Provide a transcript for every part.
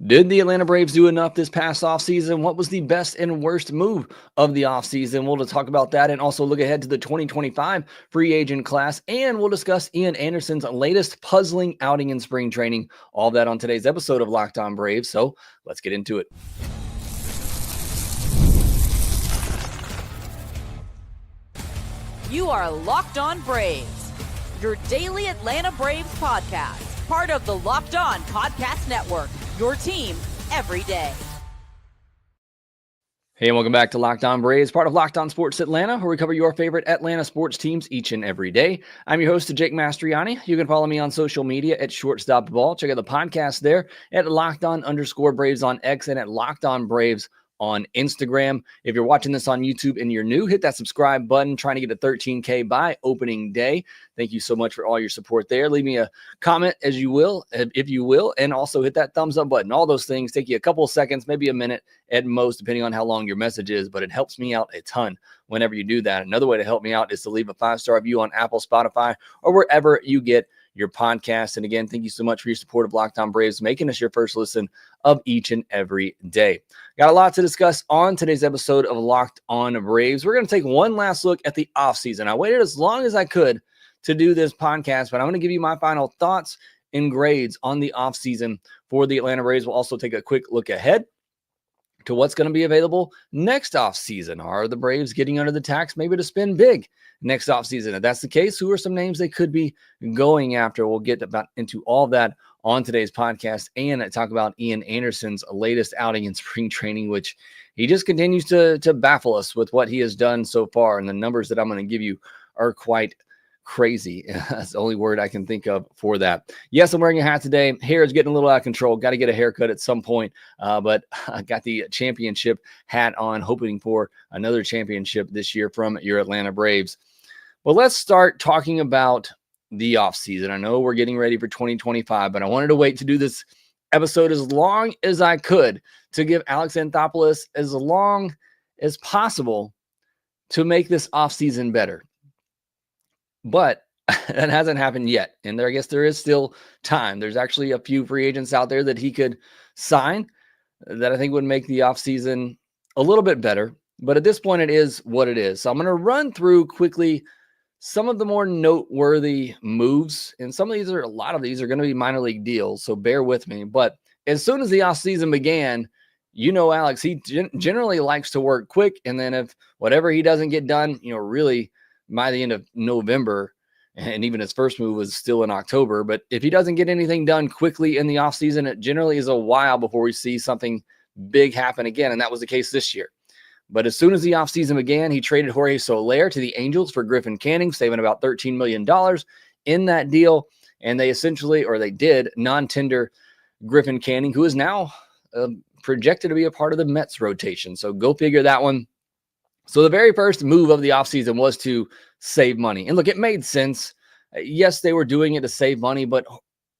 Did the Atlanta Braves do enough this past offseason? What was the best and worst move of the offseason? We'll talk about that and also look ahead to the 2025 free agent class. And we'll discuss Ian Anderson's latest puzzling outing in spring training. All that on today's episode of Locked On Braves. So let's get into it. You are Locked On Braves, your daily Atlanta Braves podcast, part of the Locked On Podcast Network. Your team every day. Hey, and welcome back to Locked On Braves, part of Locked On Sports Atlanta, where we cover your favorite Atlanta sports teams each and every day. I'm your host, Jake Mastroianni. You can follow me on social media at shortstopball. Check out the podcast there at LockedOn_Braves on X and at Locked On Braves on Instagram. If you're watching this on YouTube and you're new, hit that subscribe button. Trying to get to 13K by opening day. Thank you so much for all your support there. Leave me a comment if you will, and also hit that thumbs up button. All those things take you a couple of seconds, maybe a minute at most, depending on how long your message is, but it helps me out a ton whenever you do that. Another way to help me out is to leave a 5-star review on Apple, Spotify, or wherever you get your podcast. And again, thank you so much for your support of Locked On Braves, making us your first listen of each and every day. Got a lot to discuss on today's episode of Locked On Braves. We're going to take one last look at the offseason. I waited as long as I could to do this podcast, but I'm going to give you my final thoughts and grades on the offseason for the Atlanta Braves. We'll also take a quick look ahead to what's going to be available next offseason. Are the Braves getting under the tax maybe to spend big next offseason? If that's the case, who are some names they could be going after? We'll get into all that on today's podcast and talk about Ian Anderson's latest outing in spring training, which he just continues to baffle us with what he has done so far. And the numbers that I'm going to give you are quite crazy. That's the only word I can think of for that. Yes, I'm wearing a hat today. Hair is getting a little out of control. Got to get a haircut at some point. But I got the championship hat on, hoping for another championship this year from your Atlanta Braves. Well, let's start talking about the offseason. I know we're getting ready for 2025, but I wanted to wait to do this episode as long as I could to give Alex Anthopoulos as long as possible to make this offseason better. But that hasn't happened yet. And I guess there is still time. There's actually a few free agents out there that he could sign that I think would make the offseason a little bit better. But at this point, it is what it is. So I'm going to run through quickly some of the more noteworthy moves. And a lot of these are going to be minor league deals. So bear with me. But as soon as the offseason began, Alex, he generally likes to work quick. And then if whatever he doesn't get done, really by the end of November, and even his first move was still in October. But if he doesn't get anything done quickly in the offseason, it generally is a while before we see something big happen again. And that was the case this year. But as soon as the offseason began, he traded Jorge Soler to the Angels for Griffin Canning, saving about $13 million in that deal. And they did non-tender Griffin Canning, who is now projected to be a part of the Mets rotation. So go figure that one. So the very first move of the offseason was to save money. And look, it made sense. Yes, they were doing it to save money, but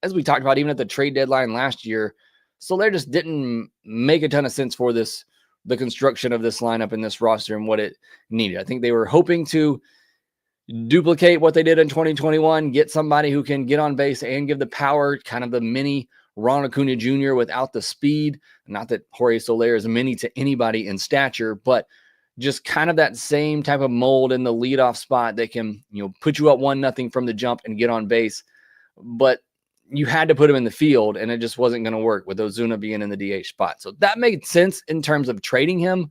as we talked about, even at the trade deadline last year, Soler just didn't make a ton of sense for the construction of this lineup and this roster and what it needed. I think they were hoping to duplicate what they did in 2021, get somebody who can get on base and give the power, kind of the mini Ronald Acuna Jr. without the speed. Not that Jorge Soler is a mini to anybody in stature, but just kind of that same type of mold in the leadoff spot that can, put you up 1-0 from the jump and get on base. But you had to put him in the field, and it just wasn't going to work with Ozuna being in the DH spot. So that made sense in terms of trading him,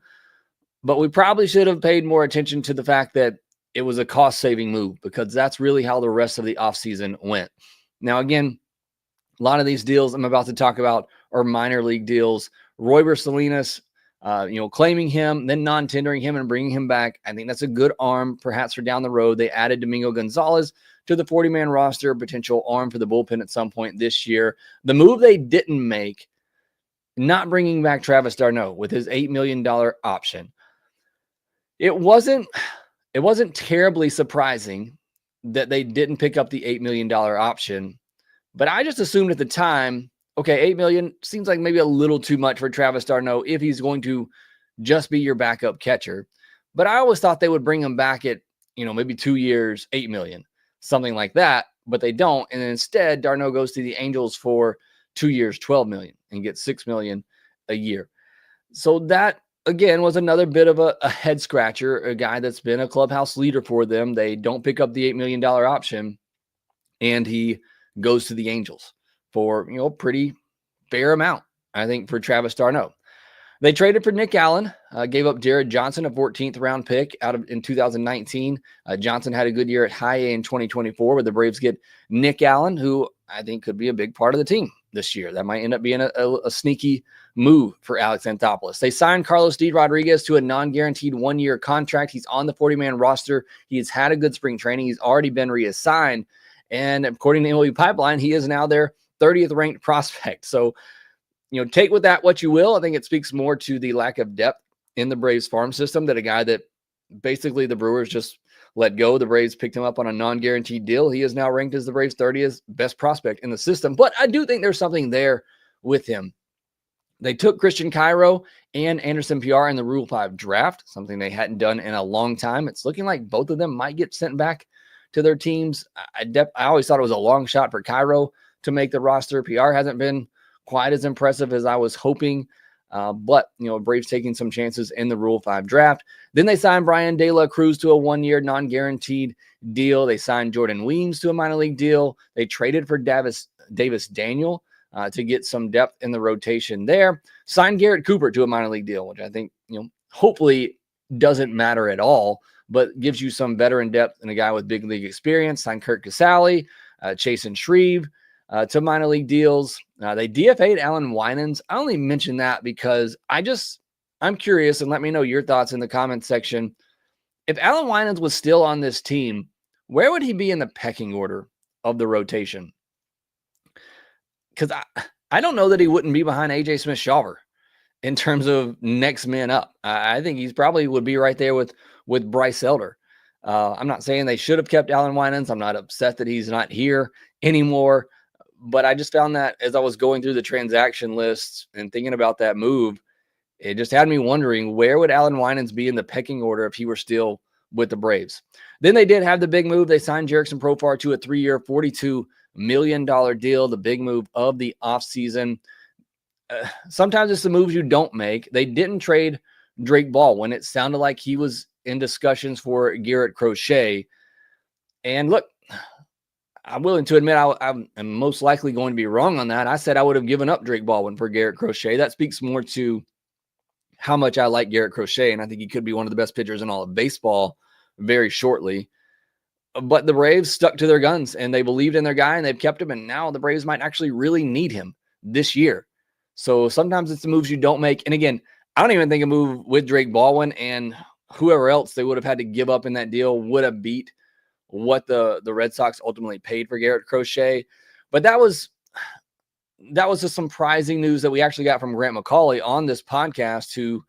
but we probably should have paid more attention to the fact that it was a cost-saving move, because that's really how the rest of the offseason went. Now, again, a lot of these deals I'm about to talk about are minor league deals. Royber Salinas, claiming him, then non-tendering him and bringing him back. I think that's a good arm, perhaps for down the road. They added Domingo Gonzalez to the 40-man roster, potential arm for the bullpen at some point this year. The move they didn't make, not bringing back Travis d'Arnaud with his $8 million option. It wasn't terribly surprising that they didn't pick up the $8 million option, but I just assumed at the time, okay, $8 million seems like maybe a little too much for Travis d'Arnaud if he's going to just be your backup catcher. But I always thought they would bring him back at, maybe 2 years, $8 million, something like that. But they don't. And instead, d'Arnaud goes to the Angels for 2 years, $12 million, and get $6 million a year. So that, again, was another bit of a head scratcher, a guy that's been a clubhouse leader for them. They don't pick up the $8 million option, and he goes to the Angels for, pretty fair amount, I think, for Travis d'Arnaud. They traded for Nick Allen, gave up Jared Johnson, a 14th round pick in 2019. Johnson had a good year at high A in 2024, where the Braves get Nick Allen, who I think could be a big part of the team this year. That might end up being a sneaky move for Alex Anthopoulos. They signed Carlos D. Rodriguez to a non-guaranteed 1-year contract. He's on the 40-man roster. He has had a good spring training. He's already been reassigned. And according to MLB Pipeline, he is now their 30th ranked prospect. So, take with that what you will. I think it speaks more to the lack of depth in the Braves farm system, that a guy that basically the Brewers just let go. The Braves picked him up on a non-guaranteed deal. He is now ranked as the Braves' 30th best prospect in the system. But I do think there's something there with him. They took Christian Cairo and Anderson PR in the Rule 5 draft, something they hadn't done in a long time. It's looking like both of them might get sent back to their teams. I always thought it was a long shot for Cairo to make the roster. PR hasn't been quite as impressive as I was hoping. But Braves taking some chances in the Rule 5 draft. Then they signed Brian De La Cruz to a 1-year non-guaranteed deal. They signed Jordan Weems to a minor league deal. They traded for Davis Daniel to get some depth in the rotation there. Signed Garrett Cooper to a minor league deal, which I think, hopefully doesn't matter at all, but gives you some veteran depth and a guy with big league experience. Signed Kurt Casale, Chasen Shreve to minor league deals. They DFA'd Alan Winans. I only mention that because I'm curious, and let me know your thoughts in the comments section. If Alan Winans was still on this team, where would he be in the pecking order of the rotation? Because I don't know that he wouldn't be behind AJ Smith-Shawver in terms of next man up. I think he's probably would be right there with Bryce Elder. I'm not saying they should have kept Alan Winans. I'm not upset that he's not here anymore. But I just found that as I was going through the transaction lists and thinking about that move, it just had me wondering, where would Alan Winans be in the pecking order if he were still with the Braves? Then they did have the big move. They signed Jurickson Profar to a 3-year, $42 million deal, the big move of the offseason. Sometimes it's the moves you don't make. They didn't trade Drake Baldwin. It sounded like he was in discussions for Garrett Crochet. And look, I'm willing to admit I'm most likely going to be wrong on that. I said I would have given up Drake Baldwin for Garrett Crochet. That speaks more to how much I like Garrett Crochet, and I think he could be one of the best pitchers in all of baseball very shortly. But the Braves stuck to their guns, and they believed in their guy, and they've kept him, and now the Braves might actually really need him this year. So sometimes it's the moves you don't make. And again, I don't even think a move with Drake Baldwin and whoever else they would have had to give up in that deal would have beat what the Red Sox ultimately paid for Garrett Crochet. But that was just surprising news that we actually got from Grant McCauley on this podcast, who,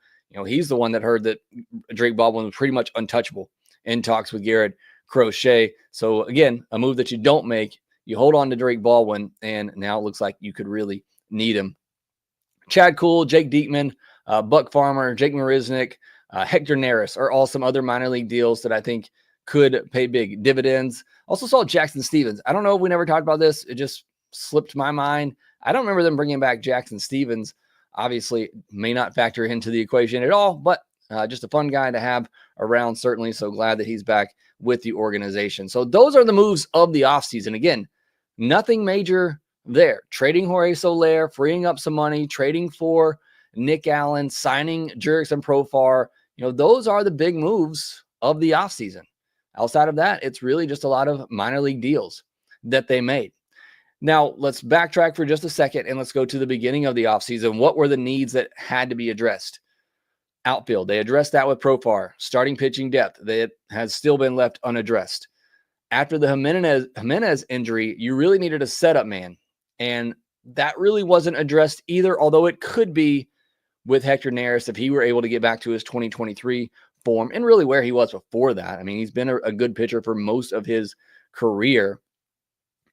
he's the one that heard that Drake Baldwin was pretty much untouchable in talks with Garrett Crochet. So again, a move that you don't make, you hold on to Drake Baldwin, and now it looks like you could really need him. Chad Kuhl, Jake Diekman, Buck Farmer, Jake Marisnick, Hector Neris are all some other minor league deals that I think could pay big dividends. Also saw Jackson Stevens. I don't know if we never talked about this. It just slipped my mind. I don't remember them bringing back Jackson Stevens. Obviously, may not factor into the equation at all, but just a fun guy to have around, certainly. So glad that he's back with the organization. So those are the moves of the offseason. Again, nothing major there. Trading Jorge Soler, freeing up some money, trading for Nick Allen, signing Jurickson Profar. Those are the big moves of the offseason. Outside of that, it's really just a lot of minor league deals that they made. Now, let's backtrack for just a second, and let's go to the beginning of the offseason. What were the needs that had to be addressed? Outfield, they addressed that with Profar. Starting pitching depth, that has still been left unaddressed. After the Jimenez injury, you really needed a setup man, and that really wasn't addressed either, although it could be with Hector Neris if he were able to get back to his 2023 form and really where he was before that. I mean, he's been a good pitcher for most of his career.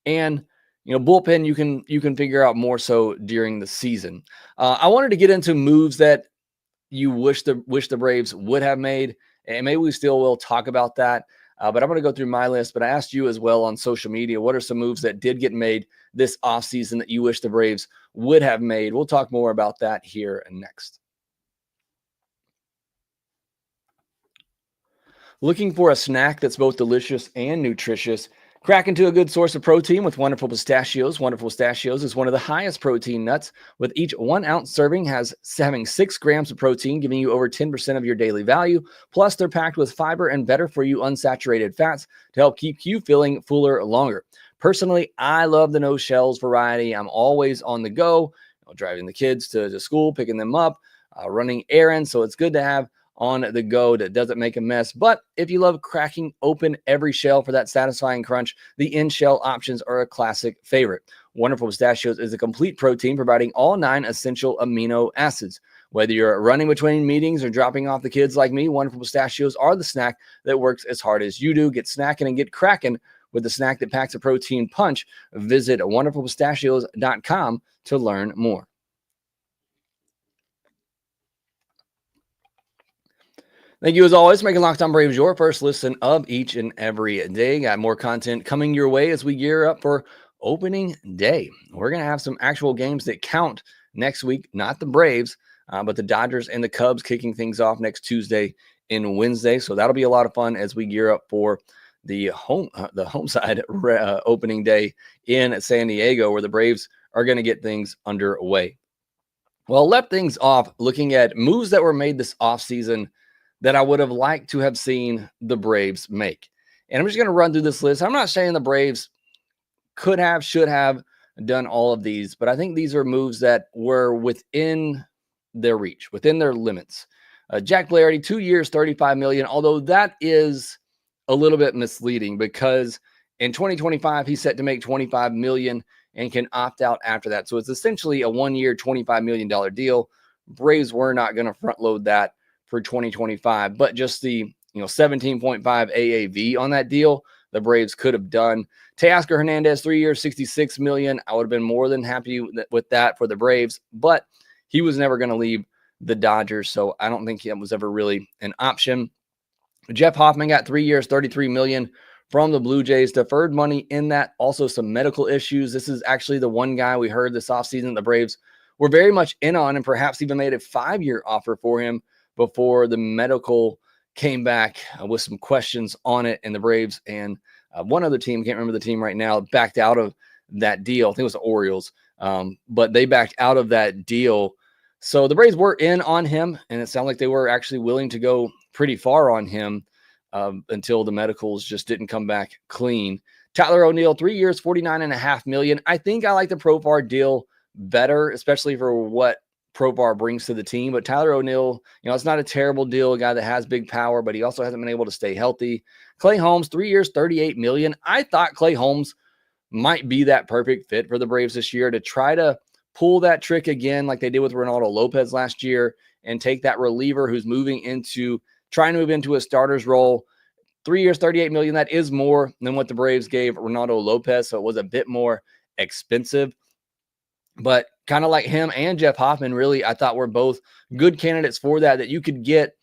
And, bullpen, you can figure out more so during the season. I wanted to get into moves that you wish the Braves would have made, and maybe we still will talk about that. But I'm going to go through my list. But I asked you as well on social media, what are some moves that did get made this offseason that you wish the Braves would have made? We'll talk more about that here and next. Looking for a snack that's both delicious and nutritious? Crack into a good source of protein with Wonderful Pistachios. Wonderful Pistachios is one of the highest protein nuts, with each 1 ounce serving having 6 grams of protein, giving you over 10% of your daily value. Plus, they're packed with fiber and better for you unsaturated fats to help keep you feeling fuller longer. Personally, I love the no shells variety. I'm always on the go, driving the kids to school, picking them up, running errands. So it's good to have on the go that doesn't make a mess. But if you love cracking open every shell for that satisfying crunch, the in-shell options are a classic favorite. Wonderful Pistachios is a complete protein providing all 9 essential amino acids. Whether you're running between meetings or dropping off the kids like me, Wonderful Pistachios are the snack that works as hard as you do. Get snacking and get cracking with the snack that packs a protein punch. Visit wonderfulpistachios.com to learn more. Thank you, as always, for making Locked On Braves your first listen of each and every day. Got more content coming your way as we gear up for opening day. We're going to have some actual games that count next week, not the Braves, but the Dodgers and the Cubs kicking things off next Tuesday and Wednesday. So that'll be a lot of fun as we gear up for the home side opening day in San Diego, where the Braves are going to get things underway. Well, left things off looking at moves that were made this offseason that I would have liked to have seen the Braves make. And I'm just going to run through this list. I'm not saying the Braves should have done all of these, but I think these are moves that were within their reach, within their limits. Jack Flaherty, 2 years, $35 million, although that is a little bit misleading because in 2025, he's set to make $25 million and can opt out after that. So it's essentially a 1 year, $25 million deal. Braves were not going to front load that for 2025, but just the 17.5 AAV on that deal, the Braves could have done. Teoscar Hernandez, 3 years, $66 million. I would have been more than happy with that for the Braves, but he was never going to leave the Dodgers, so I don't think that was ever really an option. Jeff Hoffman got 3 years, $33 million from the Blue Jays. Deferred money in that, also some medical issues. This is actually the one guy we heard this offseason the Braves were very much in on and perhaps even made a 5-year offer for him before the medical came back with some questions on it, and the Braves and one other team, can't remember the team right now, backed out of that deal. I think it was the Orioles, but they backed out of that deal. So the Braves were in on him, and it sounded like they were actually willing to go pretty far on him until the medicals just didn't come back clean. Tyler O'Neill, 3 years, $49.5 million. I think I like the Profar deal better, especially for what Profar brings to the team. But Tyler O'Neill, it's not a terrible deal, a guy that has big power, but he also hasn't been able to stay healthy. Clay Holmes, 3 years, $38 million. I thought Clay Holmes might be that perfect fit for the Braves this year to try to pull that trick again like they did with Ronaldo Lopez last year and take that reliever who's trying to move into a starter's role. 3 years, $38 million. That is more than what the Braves gave Ronaldo Lopez, so it was a bit more expensive. But kind of like him and Jeff Hoffman, really, I thought were both good candidates for that you could get,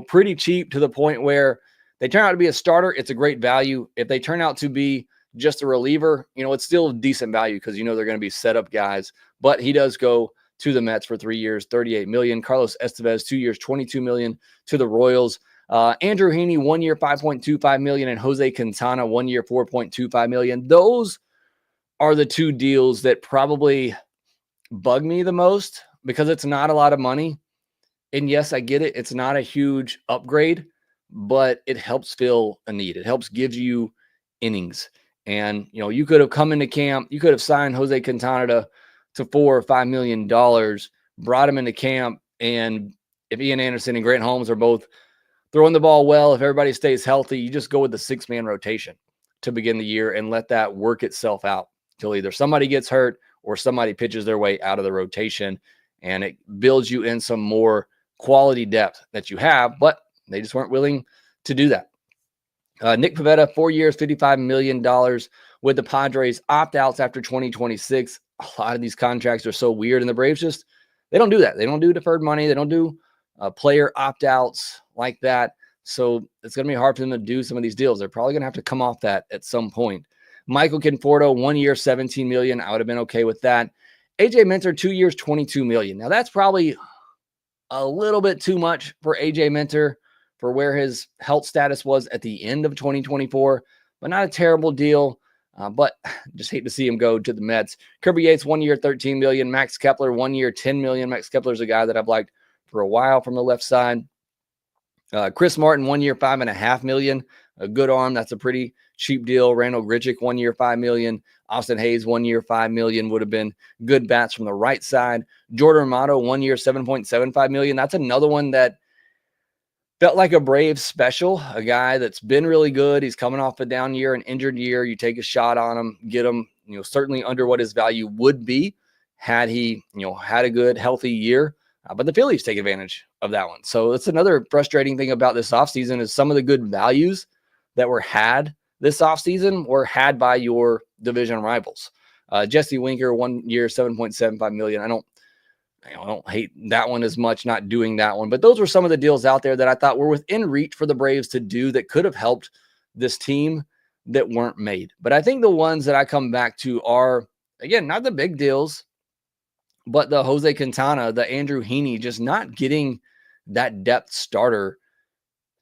pretty cheap to the point where they turn out to be a starter. It's a great value. If they turn out to be just a reliever, it's still decent value because, they're going to be setup guys. But he does go to the Mets for 3 years, $38 million. Carlos Estevez, 2 years, $22 million to the Royals. Andrew Heaney, 1 year, $5.25 million. And Jose Quintana, 1 year, $4.25 million. Those are the two deals that probably bug me the most because it's not a lot of money. And yes, I get it. It's not a huge upgrade, but it helps fill a need. It helps give you innings. And, you could have come into camp. You could have signed Jose Quintana to $4 or $5 million, brought him into camp. And if Ian Anderson and Grant Holmes are both throwing the ball well, if everybody stays healthy, you just go with the 6-man rotation to begin the year and let that work itself out till either somebody gets hurt or somebody pitches their way out of the rotation, and it builds you in some more quality depth that you have, but they just weren't willing to do that. Nick Pivetta, 4 years, $55 million with the Padres, opt-outs after 2026. A lot of these contracts are so weird, and the Braves they don't do that. They don't do deferred money. They don't do player opt-outs like that. So it's going to be hard for them to do some of these deals. They're probably going to have to come off that at some point. Michael Conforto, 1 year, $17 million. I would have been okay with that. AJ Minter, 2 years, $22 million. Now that's probably a little bit too much for AJ Minter for where his health status was at the end of 2024, but not a terrible deal. But just hate to see him go to the Mets. Kirby Yates, 1 year, $13 million. Max Kepler, 1 year, $10 million. Max Kepler's a guy that I've liked for a while from the left side. Chris Martin, 1 year, $5.5 million. A good arm. That's a pretty cheap deal. Randall Grichuk, 1 year, $5 million. Austin Hayes, 1 year, $5 million would have been good bats from the right side. Jordan Amato, 1 year, $7.75 million. That's another one that felt like a Braves special, a guy that's been really good. He's coming off a down year, an injured year. You take a shot on him, get him, certainly under what his value would be had he, had a good, healthy year. But the Phillies take advantage of that one. So that's another frustrating thing about this offseason is some of the good values that were had this offseason were had by your division rivals. Jesse Winker, 1 year, $7.75 million. I don't hate that one as much, not doing that one. But those were some of the deals out there that I thought were within reach for the Braves to do that could have helped this team that weren't made. But I think the ones that I come back to are, again, not the big deals, but the Jose Quintana, the Andrew Heaney, just not getting that depth starter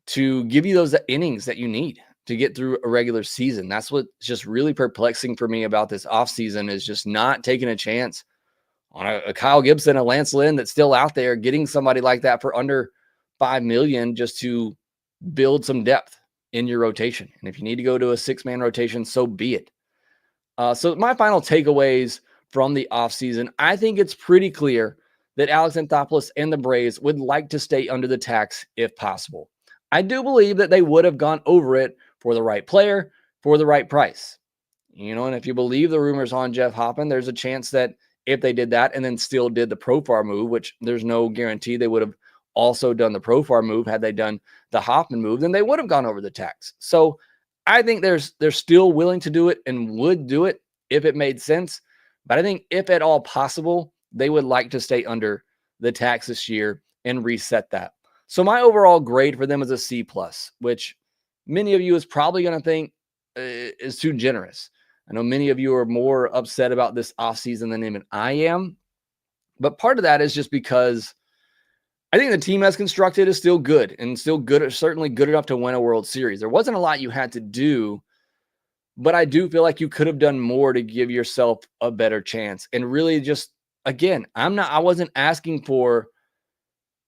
to give you those innings that you need to get through a regular season. That's what's just really perplexing for me about this offseason is just not taking a chance on a Kyle Gibson, a Lance Lynn that's still out there, getting somebody like that for under $5 million just to build some depth in your rotation. And if you need to go to a 6-man rotation, so be it. So my final takeaways from the offseason, I think it's pretty clear that Alex Anthopoulos and the Braves would like to stay under the tax if possible. I do believe that they would have gone over it for the right player, for the right price. And if you believe the rumors on Jeff Hoffman, there's a chance that if they did that and then still did the Profar move, which there's no guarantee they would have also done the Profar move had they done the Hoffman move, then they would have gone over the tax. So I think they're still willing to do it and would do it if it made sense. But I think if at all possible, they would like to stay under the tax this year and reset that. So my overall grade for them is a C+, which many of you is probably going to think is too generous. I know many of you are more upset about this offseason than even I am. But part of that is just because I think the team as constructed is still good and still good, certainly good enough to win a World Series. There wasn't a lot you had to do, but I do feel like you could have done more to give yourself a better chance. And really just, again, I wasn't asking for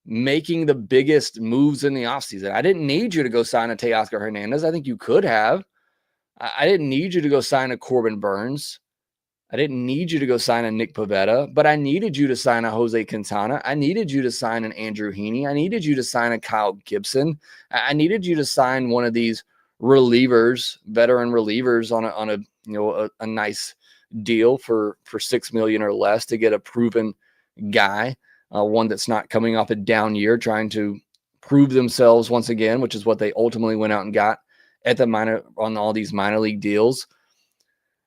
making the biggest moves in the offseason. I didn't need you to go sign a Teoscar Hernandez. I think you could have. I didn't need you to go sign a Corbin Burns. I didn't need you to go sign a Nick Pivetta, but I needed you to sign a Jose Quintana. I needed you to sign an Andrew Heaney. I needed you to sign a Kyle Gibson. I needed you to sign one of these relievers, veteran relievers on a nice deal for $6 million or less to get a proven guy, one that's not coming off a down year, trying to prove themselves once again, which is what they ultimately went out and got on all these minor league deals.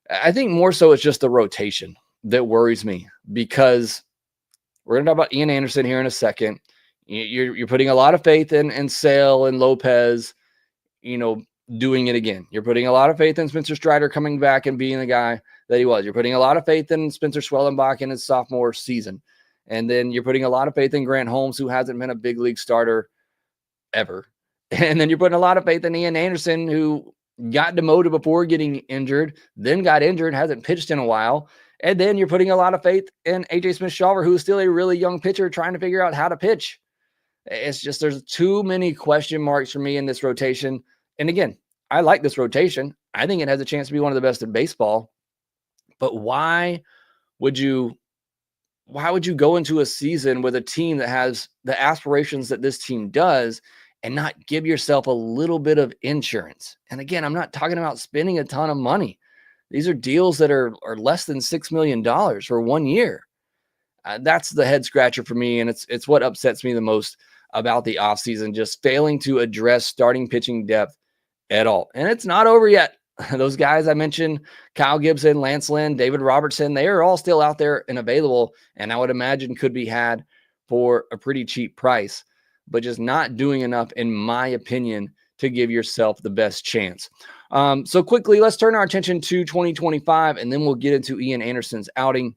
I think more so it's just the rotation that worries me because we're going to talk about Ian Anderson here in a second. You're putting a lot of faith in Sale and Lopez, doing it again. You're putting a lot of faith in Spencer Strider coming back and being the guy that he was. You're putting a lot of faith in Spencer Schwellenbach in his sophomore season. And then you're putting a lot of faith in Grant Holmes, who hasn't been a big league starter ever. And then you're putting a lot of faith in Ian Anderson, who got demoted before getting injured, then got injured, hasn't pitched in a while. And then you're putting a lot of faith in AJ Smith-Shawver, who is still a really young pitcher trying to figure out how to pitch. It's just there's too many question marks for me in this rotation. And again, I like this rotation. I think it has a chance to be one of the best in baseball. But why would you go into a season with a team that has the aspirations that this team does and not give yourself a little bit of insurance? And again, I'm not talking about spending a ton of money. These are deals that are less than $6 million for 1 year. That's the head scratcher for me. And it's what upsets me the most about the offseason, just failing to address starting pitching depth at all. And it's not over yet. Those guys I mentioned, Kyle Gibson, Lance Lynn, David Robertson, they are all still out there and available. And I would imagine could be had for a pretty cheap price. but just not doing enough, in my opinion, to give yourself the best chance. So quickly, let's turn our attention to 2025, and then we'll get into Ian Anderson's outing.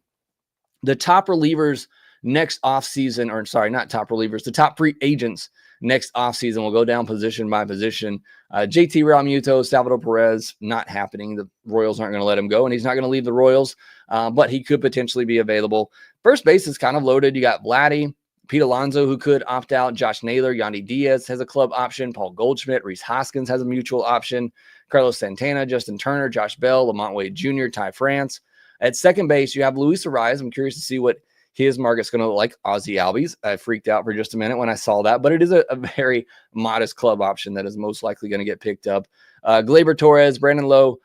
The top relievers next offseason, or sorry, not top relievers, the top free agents next offseason will go down position by position. JT Realmuto, Salvador Perez, not happening. The Royals aren't going to let him go, and he's not going to leave the Royals, but he could potentially be available. First base is kind of loaded. You got Vladdy, Pete Alonso, who could opt out, Josh Naylor, Yandy Diaz has a club option, Paul Goldschmidt, Rhys Hoskins has a mutual option, Carlos Santana, Justin Turner, Josh Bell, Lamont Wade Jr., Ty France. At second base, you have Luis Ariz. I'm curious to see what his market's going to look like. Ozzie Albies. I freaked out for just a minute when I saw that, but it is a very modest club option that is most likely going to get picked up. Gleyber Torres, Brandon Lowe,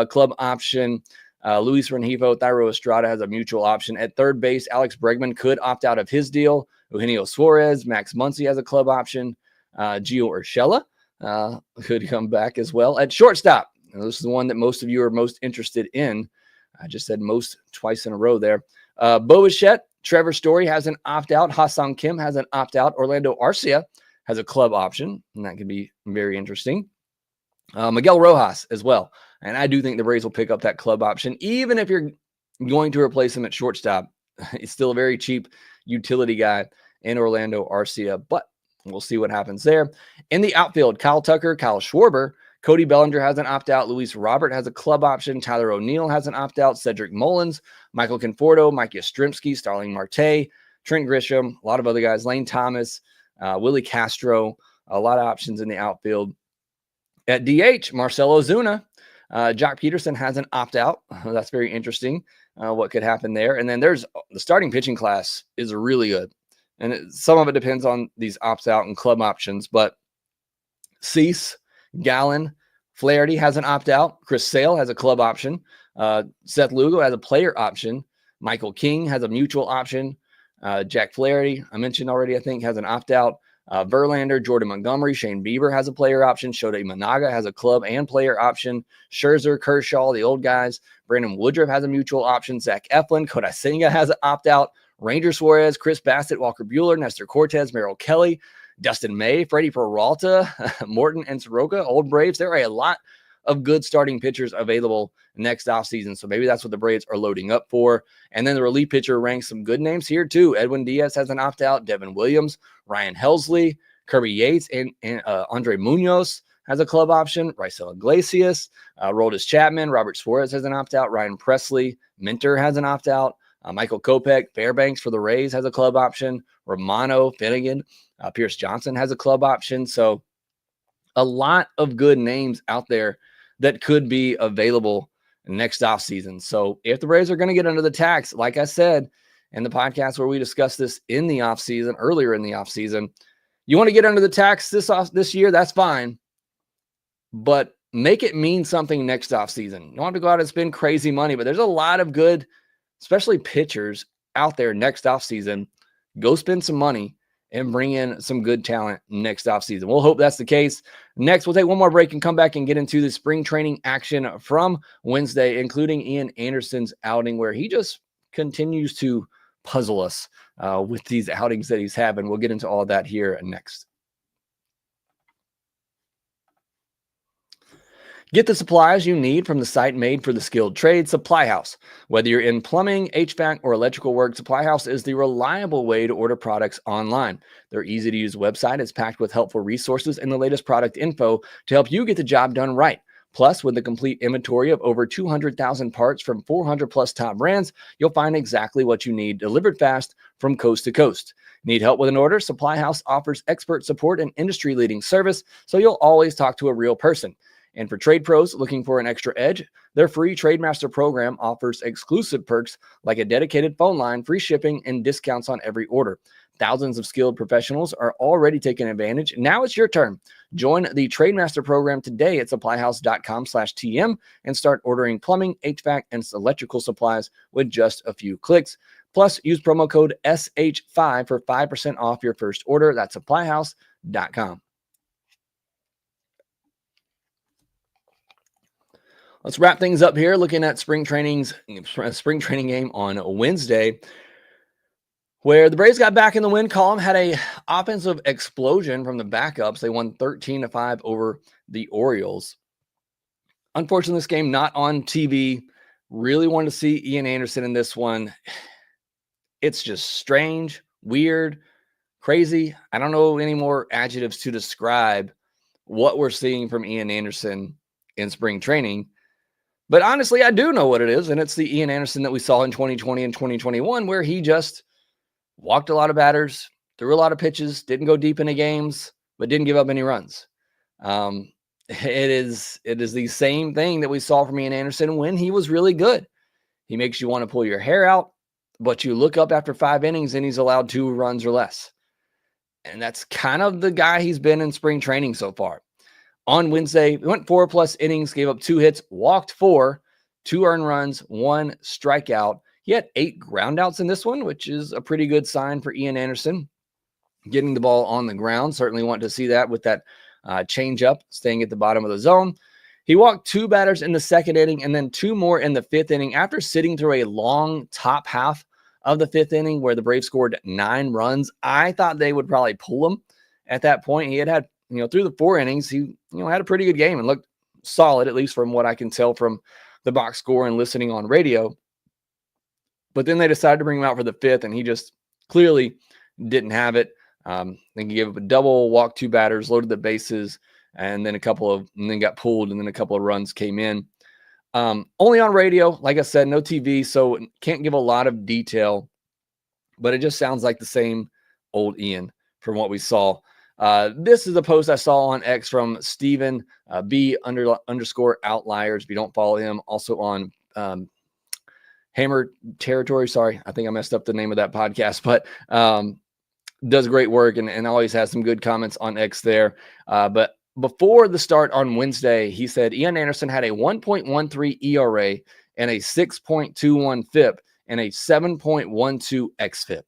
club option. Luis Rengifo, Thairo Estrada has a mutual option. At third base, Alex Bregman could opt out of his deal. Eugenio Suarez, Max Muncy has a club option. Gio Urshela could come back as well. At shortstop, this is the one that most of you are most interested in. I just said most twice in a row there. Bo Bichette, Trevor Story has an opt-out. Ha-Seong Kim has an opt-out. Orlando Arcia has a club option, and that could be very interesting. Miguel Rojas as well. And I do think the Braves will pick up that club option, even if you're going to replace him at shortstop. It's still a very cheap utility guy in Orlando Arcia, but we'll see what happens there. In the outfield, Kyle Tucker, Kyle Schwarber, Cody Bellinger has an opt-out. Luis Robert has a club option. Tyler O'Neill has an opt-out. Cedric Mullins, Michael Conforto, Mike Yastrzemski, Starling Marte, Trent Grisham, a lot of other guys, Lane Thomas, Willie Castro, a lot of options in the outfield. At DH, Marcelo Ozuna, Jock Peterson has an opt-out. That's very interesting what could happen there. And then there's the starting pitching class is really good. And some of it depends on these opt-out and club options, but Cease, Gallen, Flaherty has an opt-out. Chris Sale has a club option. Seth Lugo has a player option. Michael King has a mutual option. Jack Flaherty, I mentioned already, I think, has an opt-out. Verlander, Jordan Montgomery, Shane Bieber has a player option. Shota Imanaga has a club and player option. Scherzer, Kershaw, the old guys. Brandon Woodruff has a mutual option. Zach Eflin, Kodai Senga has an opt-out. Ranger Suarez, Chris Bassett, Walker Buehler, Nestor Cortez, Merrill Kelly, Dustin May, Freddie Peralta, Morton and Soroka, old Braves. There are a lot of good starting pitchers available next offseason. So maybe that's what the Braves are loading up for. And then the relief pitcher ranks some good names here too. Edwin Diaz has an opt-out. Devin Williams, Ryan Helsley, Kirby Yates, and Andre Munoz has a club option. Raisel Iglesias, Roldis Chapman, Robert Suarez has an opt-out. Ryan Presley, Minter has an opt-out. Michael Kopech, Fairbanks for the Rays has a club option. Romano, Finnegan, Pierce Johnson has a club option. So a lot of good names out there that could be available next offseason. So if the Braves are going to get under the tax, like I said in the podcast where we discussed this in the offseason, earlier in the offseason, you want to get under the tax this year, that's fine. But make it mean something next offseason. You don't have to go out and spend crazy money, but there's a lot of good, especially pitchers out there next offseason. Go spend some money and bring in some good talent next offseason. We'll hope that's the case. Next, we'll take one more break and come back and get into the spring training action from Wednesday, including Ian Anderson's outing, where he just continues to puzzle us with these outings that he's having. We'll get into all of that here next. Get the supplies you need from the site made for the skilled trade, Supply House. Whether you're in plumbing, HVAC, or electrical work, Supply House is the reliable way to order products online. Their easy-to-use website is packed with helpful resources and the latest product info to help you get the job done right. Plus, with a complete inventory of over 200,000 parts from 400-plus top brands, you'll find exactly what you need delivered fast from coast to coast. Need help with an order? Supply House offers expert support and industry-leading service, so you'll always talk to a real person. And for trade pros looking for an extra edge, their free TradeMaster program offers exclusive perks like a dedicated phone line, free shipping, and discounts on every order. Thousands of skilled professionals are already taking advantage. Now it's your turn. Join the TradeMaster program today at supplyhouse.com/TM and start ordering plumbing, HVAC, and electrical supplies with just a few clicks. Plus, use promo code SH5 for 5% off your first order. That's supplyhouse.com. Let's wrap things up here looking at spring training game on Wednesday. where the Braves got back in the win column, had a offensive explosion from the backups. They won 13-5 over the Orioles. Unfortunately, this game not on TV. Really wanted to see Ian Anderson in this one. It's just strange, weird, crazy. I don't know any more adjectives to describe what we're seeing from Ian Anderson in spring training. But honestly, I do know what it is, and it's the Ian Anderson that we saw in 2020 and 2021, where he just walked a lot of batters, threw a lot of pitches, didn't go deep into games, but didn't give up any runs. It is the same thing that we saw from Ian Anderson when he was really good. He makes you want to pull your hair out, but you look up after 5 innings and he's allowed 2 runs or less. And that's kind of the guy he's been in spring training so far. On Wednesday, he went 4+ innings, gave up 2 hits, walked 4, 2 earned runs, 1 strikeout. He had 8 groundouts in this one, which is a pretty good sign for Ian Anderson. Getting the ball on the ground, certainly want to see that with that changeup, staying at the bottom of the zone. He walked 2 batters in the 2nd inning and then 2 more in the 5th inning after sitting through a long top half of the 5th inning where the Braves scored 9 runs. I thought they would probably pull him at that point. He had through the 4 innings, he had a pretty good game and looked solid, at least from what I can tell from the box score and listening on radio. But then they decided to bring him out for the 5th, and he just clearly didn't have it. Then he gave up a double, walked 2 batters, loaded the bases, and then got pulled, and then a couple of runs came in. Only on radio, like I said, no TV, so can't give a lot of detail, but it just sounds like the same old Ian from what we saw. This is a post I saw on X from Steven B_outliers. If you don't follow him, also on Hammer Territory. Sorry, I think I messed up the name of that podcast, but does great work and always has some good comments on X there. But before the start on Wednesday, he said Ian Anderson had a 1.13 ERA and a 6.21 FIP and a 7.12 xFIP.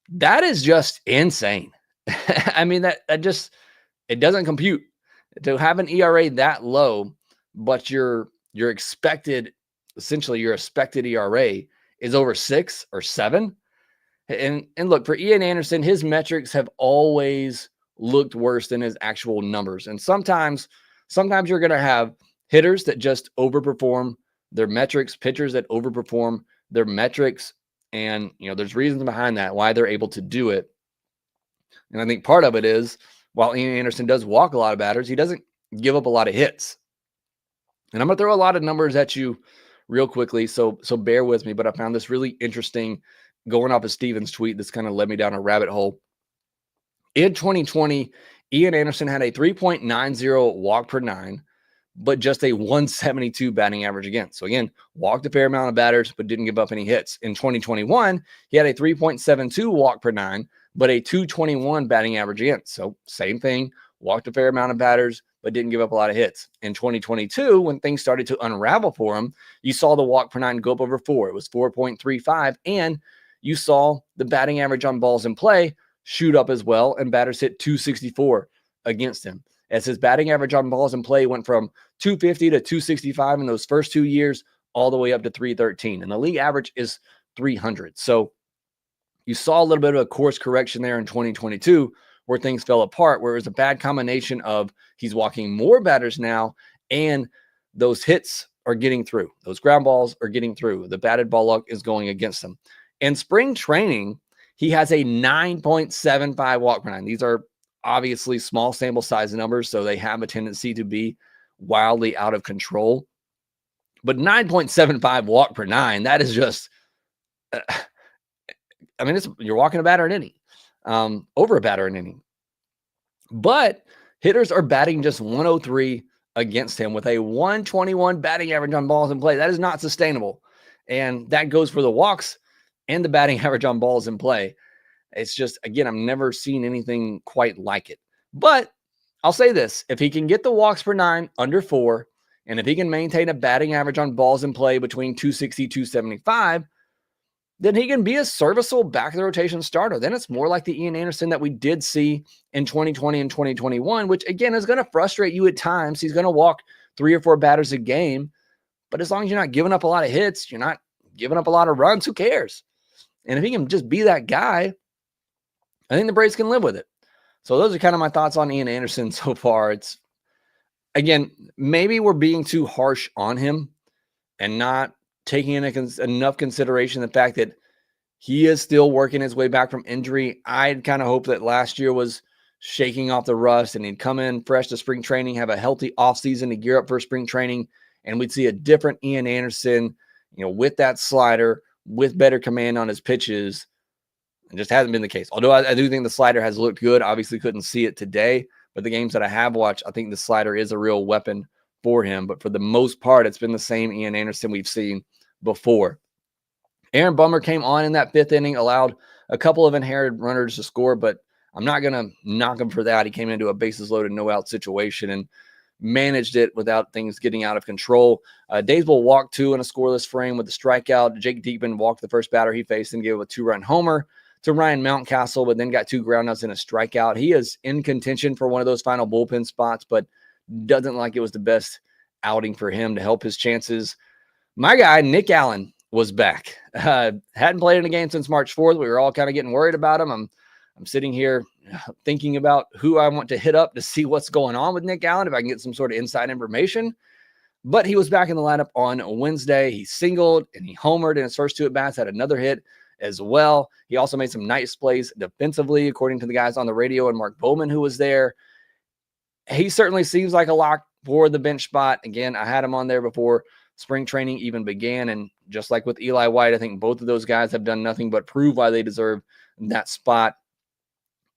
That is just insane. I mean, that just, it doesn't compute to have an ERA that low, but your expected ERA is over 6 or 7. And look, for Ian Anderson, his metrics have always looked worse than his actual numbers. And sometimes you're going to have hitters that just overperform their metrics, pitchers that overperform their metrics. And, there's reasons behind that, why they're able to do it. And I think part of it is, while Ian Anderson does walk a lot of batters, he doesn't give up a lot of hits. And I'm going to throw a lot of numbers at you real quickly, so bear with me. But I found this really interesting going off of Steven's tweet. This kind of led me down a rabbit hole. In 2020, Ian Anderson had a 3.90 walk per 9, but just a 172 batting average against. So again, walked a fair amount of batters, but didn't give up any hits. In 2021, he had a 3.72 walk per 9, but a 221 batting average against. So same thing, walked a fair amount of batters, but didn't give up a lot of hits. In 2022, when things started to unravel for him, you saw the walk per 9 go up over 4. It was 4.35, and you saw the batting average on balls in play shoot up as well, and batters hit 264 against him. As his batting average on balls in play went from 250 to 265 in those first 2 years, all the way up to 313. And the league average is 300. So you saw a little bit of a course correction there in 2022 where things fell apart, where it was a bad combination of he's walking more batters now and those hits are getting through. Those ground balls are getting through. The batted ball luck is going against him. In spring training, he has a 9.75 walk per 9. These are obviously small sample size numbers, so they have a tendency to be wildly out of control. But 9.75 walk per 9, that is just, you're walking a batter an inning, over a batter an inning. But hitters are batting just 103 against him with a 121 batting average on balls in play. That is not sustainable. And that goes for the walks and the batting average on balls in play. It's just, again, I've never seen anything quite like it. But I'll say this, if he can get the walks per 9 under 4, and if he can maintain a batting average on balls in play between 260, 275, then he can be a serviceable back of the rotation starter. Then it's more like the Ian Anderson that we did see in 2020 and 2021, which again is going to frustrate you at times. He's going to walk 3 or 4 batters a game, but as long as you're not giving up a lot of hits, you're not giving up a lot of runs, who cares? And if he can just be that guy, I think the Braves can live with it. So those are kind of my thoughts on Ian Anderson so far. It's, again, maybe we're being too harsh on him and not taking into enough consideration the fact that he is still working his way back from injury. I'd kind of hope that last year was shaking off the rust and he'd come in fresh to spring training, have a healthy offseason to gear up for spring training, and we'd see a different Ian Anderson, with that slider, with better command on his pitches. It just hasn't been the case. Although I do think the slider has looked good. Obviously couldn't see it today, but the games that I have watched, I think the slider is a real weapon for him. But for the most part, it's been the same Ian Anderson we've seen before. Aaron Bummer came on in that 5th inning, allowed a couple of inherited runners to score, but I'm not going to knock him for that. He came into a bases loaded, no out situation and managed it without things getting out of control. Daysville walked 2 in a scoreless frame with a strikeout. Jake Diekman walked the first batter he faced and gave a 2-run homer to Ryan Mountcastle, but then got 2 groundouts and a strikeout. He is in contention for one of those final bullpen spots, but doesn't like it was the best outing for him to help his chances. My guy, Nick Allen, was back. Hadn't played in a game since March 4th. We were all kind of getting worried about him. I'm sitting here thinking about who I want to hit up to see what's going on with Nick Allen, if I can get some sort of inside information. But he was back in the lineup on Wednesday. He singled and he homered in his first 2 at-bats, had another hit as well. He also made some nice plays defensively, according to the guys on the radio and Mark Bowman, who was there. He certainly seems like a lock for the bench spot. Again, I had him on there before spring training even began. And just like with Eli White, I think both of those guys have done nothing but prove why they deserve that spot.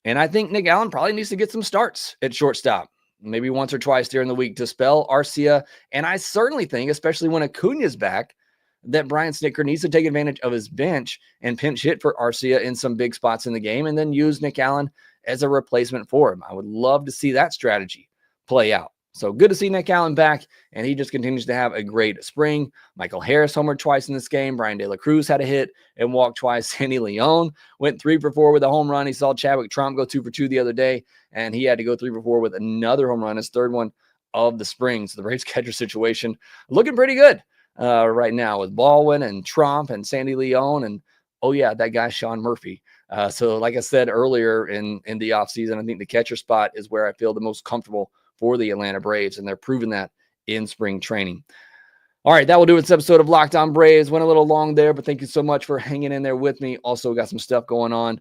And I think Nick Allen probably needs to get some starts at shortstop, maybe once or twice during the week to spell Arcia. And I certainly think, especially when Acuna's back, that Brian Snitker needs to take advantage of his bench and pinch hit for Arcia in some big spots in the game and then use Nick Allen as a replacement for him. I would love to see that strategy play out. So good to see Nick Allen back, and he just continues to have a great spring. Michael Harris homered twice in this game. Brian De La Cruz had a hit and walked twice. Sandy Leon went 3 for 4 with a home run. He saw Chadwick Trump go 2 for 2 the other day, and he had to go 3 for 4 with another home run, his 3rd one of the spring. So the Braves catcher situation looking pretty good right now with Baldwin and Trump and Sandy Leon and, oh yeah, that guy Sean Murphy. So like I said earlier in the offseason, I think the catcher spot is where I feel the most comfortable for the Atlanta Braves, and they're proving that in spring training. All right, that will do it. This episode of Locked On Braves. Went a little long there, but thank you so much for hanging in there with me. Also got some stuff going on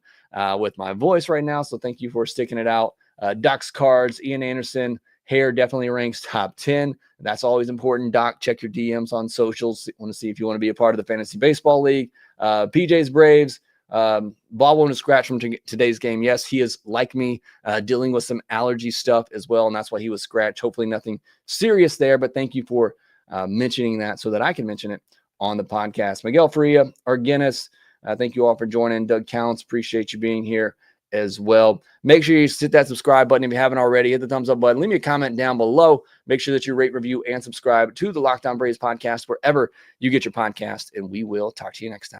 with my voice right now, so thank you for sticking it out. Doc's cards, Ian Anderson, hair definitely ranks top 10. That's always important. Doc, check your DMs on socials. Want to see if you want to be a part of the Fantasy Baseball League. PJ's Braves. Bob won't scratch from today's game. Yes, he is like me, dealing with some allergy stuff as well, and that's why he was scratched. Hopefully nothing serious there, but thank you for mentioning that so that I can mention it on the podcast. Miguel Faria, our Guinness, thank you all for joining. Doug Counts, appreciate you being here as well. Make sure you hit that subscribe button if you haven't already. Hit the thumbs up button. Leave me a comment down below. Make sure that you rate, review, and subscribe to the Locked On Braves podcast wherever you get your podcast, and we will talk to you next time.